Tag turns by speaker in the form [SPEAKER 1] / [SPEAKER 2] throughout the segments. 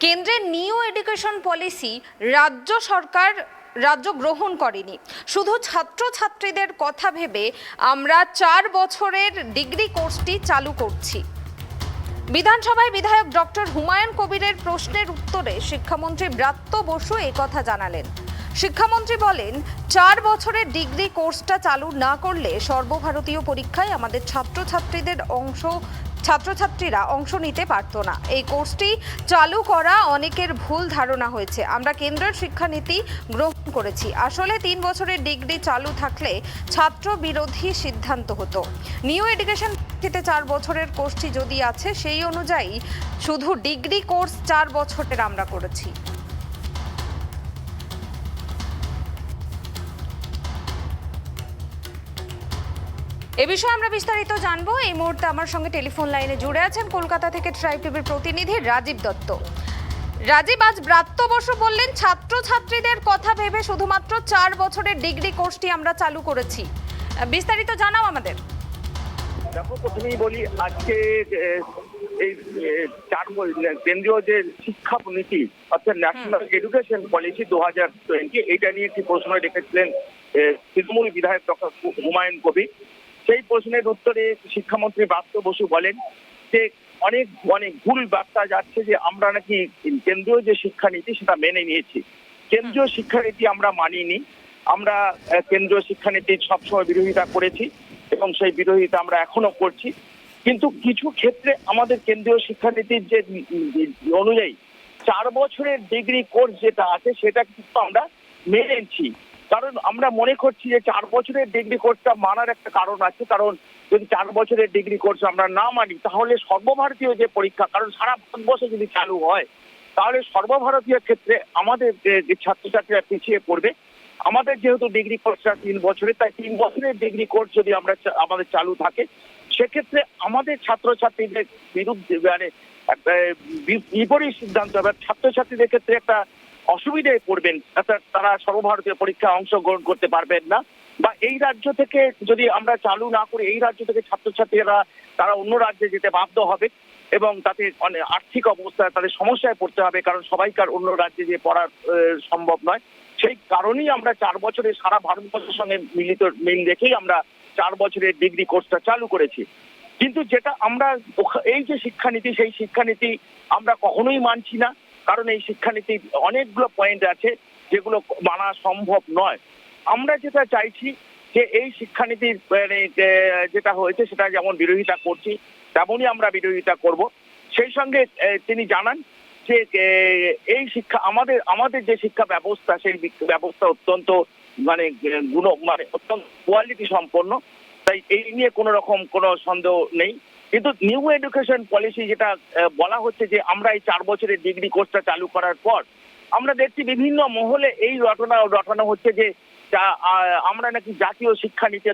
[SPEAKER 1] কেন্দ্রের new education policy রাজ্য গ্রহণ করেনি। শুধু ছাত্রছাত্রীদের কথা ভেবে আমরা 4 বছরের ডিগ্রি কোর্সটি চালু করছি। বিধানসভায় বিধায়ক ডক্টর হুমায়ুন কবিরের প্রশ্নের উত্তরে শিক্ষামন্ত্রী ব্রাত্য বসু একথা জানালেন। শিক্ষামন্ত্রী বলেন, 4 বছরের ডিগ্রি কোর্সটা চালু না করলে সর্বভারতীয় পরীক্ষায় আমাদের ছাত্রছাত্রীরা অংশ নিতে পারত না। এই কোর্সটি চালু করা অনেকের ভুল ধারণা হয়েছে। আমরা কেন্দ্রের শিক্ষানীতি গ্রহণ করেছি। আসলে 3 বছরের ডিগ্রি চালু থাকলে ছাত্র বিরোধী সিদ্ধান্ত হতো। নিউ এডুকেশন পলিসিতে 4 বছরের কোর্সটি যদি আছে, সেই অনুযায়ী শুধু ডিগ্রি কোর্স 4 বছরের আমরা করেছি। এ বিষয়ে আমরা বিস্তারিত জানবো। এই মুহূর্তে আমার সঙ্গে টেলিফোন লাইনে জুড়ে আছেন কলকাতা থেকে ট্রাইব টিভির প্রতিনিধি রাজীব দত্ত। রাজীব, আজ ব্রাত্য বসু বললেন ছাত্রছাত্রীদের কথা ভেবে শুধুমাত্র 4 বছরের ডিগ্রি কোর্সটি আমরা চালু করেছি। বিস্তারিত জানাও আমাদের।
[SPEAKER 2] দেখো, প্রথমেই বলি, আজকে এই কেন্দ্রীয় যে শিক্ষা নীতি অর্থাৎ ন্যাশনাল এডুকেশন পলিসি 2020, এটা নিয়ে একটি প্রশ্ন রেখেছিলেন তৃণমূল বিধায়ক ডক্টর হুমায়ুন কবির। সেই প্রশ্নের উত্তরে শিক্ষামন্ত্রী ব্রাত্য বসু বলেন যে অনেক ভুল বার্তা যাচ্ছে, যে আমরা নাকি কেন্দ্রীয় যে শিক্ষানীতি সেটা মেনে নিয়েছি। কেন্দ্রীয় শিক্ষানীতি আমরা মানিনি। আমরা কেন্দ্রীয় শিক্ষানীতির সবসময় বিরোধিতা করেছি এবং সেই বিরোধিতা আমরা এখনো করছি। কিন্তু কিছু ক্ষেত্রে আমাদের কেন্দ্রীয় শিক্ষানীতির যে অনুযায়ী 4 বছরের ডিগ্রি কোর্স যেটা আছে সেটা কিন্তু আমরা মেনেছি। কারণ আমরা মনে করছি যে 4 বছরের ডিগ্রি কোর্সটা মানার একটা কারণ আছে। কারণ যদি 4 বছরের ডিগ্রি কোর্স আমরা না মানি, তাহলে সর্বভারতীয় যে পরীক্ষা, কারণ সারা ভারতবর্ষে যদি চালু হয়, তাহলে সর্বভারতীয় ক্ষেত্রে আমাদের যে ছাত্রছাত্রীরা পিছিয়ে পড়বে। আমাদের যেহেতু ডিগ্রি কোর্সটা 3 বছরের, তাই 3 বছরের ডিগ্রি কোর্স যদি আমাদের চালু থাকে, সেক্ষেত্রে আমাদের ছাত্রছাত্রীদের বিরুদ্ধে বিপরীত সিদ্ধান্ত হবে। ছাত্রছাত্রীদের ক্ষেত্রে একটা অসুবিধায় পড়বেন, তারা সর্বভারতীয় পরীক্ষায় অংশগ্রহণ করতে পারবেন না। বা এই রাজ্য থেকে যদি আমরা চালু না করি, এই রাজ্য থেকে ছাত্রছাত্রীরা তারা অন্য রাজ্যে যেতে বাধ্য হবে এবং তাদের আর্থিক অবস্থায় তাদের সমস্যায় পড়তে হবে, কারণ সবাইকার অন্য রাজ্যে যে পড়া সম্ভব নয়। সেই কারণেই আমরা 4 বছরের সারা ভারতবর্ষের সঙ্গে মিল রেখেই আমরা 4 বছরের ডিগ্রি কোর্সটা চালু করেছি। কিন্তু যেটা আমরা এই যে শিক্ষানীতি, সেই শিক্ষানীতি আমরা কখনোই মানছি না। কারণ এই শিক্ষানীতির অনেকগুলো পয়েন্ট আছে যেগুলো মানা সম্ভব নয়। আমরা যেটা চাইছি যে এই শিক্ষানীতির যেটা হয়েছে সেটা যেমন বিরোধিতা করছি, তেমনই আমরা বিরোধিতা করব। সেই সঙ্গে তিনি জানান যে এই শিক্ষা আমাদের যে শিক্ষা ব্যবস্থা, সেই ব্যবস্থা অত্যন্ত অত্যন্ত কোয়ালিটি সম্পন্ন। তাই এই নিয়ে কোনো সন্দেহ নেই। কিন্তু নিউ এডুকেশন পলিসি যেটা বলা হচ্ছে যে আমরা এই 4 বছরের ডিগ্রি কোর্সটা চালু করার পর আমরা দেখছি বিভিন্ন মহলে এই রটনা হচ্ছে যে আমরা নাকি জাতীয় শিক্ষানীতি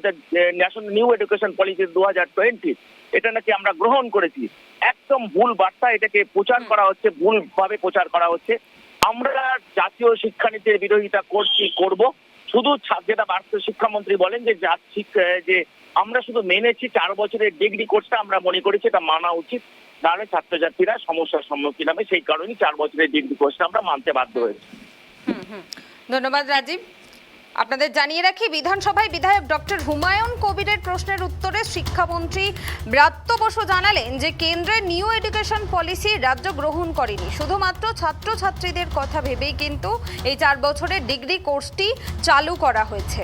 [SPEAKER 2] ন্যাশনাল নিউ এডুকেশন পলিসি 2020 এটা নাকি আমরা গ্রহণ করেছি। একদম ভুল বার্তা, এটাকে প্রচার করা হচ্ছে, ভুলভাবে প্রচার করা হচ্ছে। আমরা জাতীয় শিক্ষানীতির বিরোধিতা করব। শুধু যেটা ভারতীয় শিক্ষামন্ত্রী বলেন যে আমরা শুধু মেনেছি 4 বছরের ডিগ্রি কোর্সটা আমরা মনে করেছি এটা মানা উচিত, নাহলে ছাত্রছাত্রীরা সমস্যার সম্মুখীন হবে। সেই কারণেই 4 বছরের ডিগ্রি কোর্সটা আমরা মানতে বাধ্য হয়েছি।
[SPEAKER 1] ধন্যবাদ রাজীব। আপনাদের জানিয়ে রাখি, বিধানসভায় বিধায়ক ডক্টর হুমায়ুন কবিরের প্রশ্নের উত্তরে শিক্ষামন্ত্রী ব্রাত্য বসু জানালেন যে কেন্দ্রের নিউ এডুকেশন পলিসি রাজ্য গ্রহণ করেনি। শুধুমাত্র ছাত্রছাত্রীদের কথা ভেবেই কিন্তু এই 4 বছরের ডিগ্রি কোর্সটি চালু করা হয়েছে।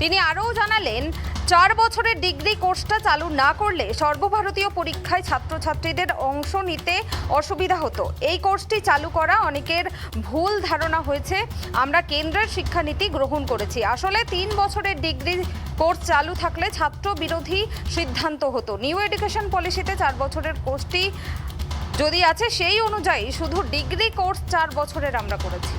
[SPEAKER 1] তিনি আরও জানালেন, 4 বছরের ডিগ্রি কোর্সটা চালু না করলে সর্বভারতীয় পরীক্ষায় ছাত্রছাত্রীদের অংশ নিতে অসুবিধা হতো। এই কোর্সটি চালু করা অনেকের ভুল ধারণা হয়েছে। আমরা কেন্দ্রের শিক্ষানীতি গ্রহণ করেছি। আসলে 3 বছরের ডিগ্রি কোর্স চালু থাকলে ছাত্র বিরোধী সিদ্ধান্ত হতো। নিউ এডুকেশন পলিসিতে 4 বছরের কোর্সটি যদি আছে, সেই অনুযায়ী শুধু ডিগ্রি কোর্স 4 বছরের আমরা করেছি।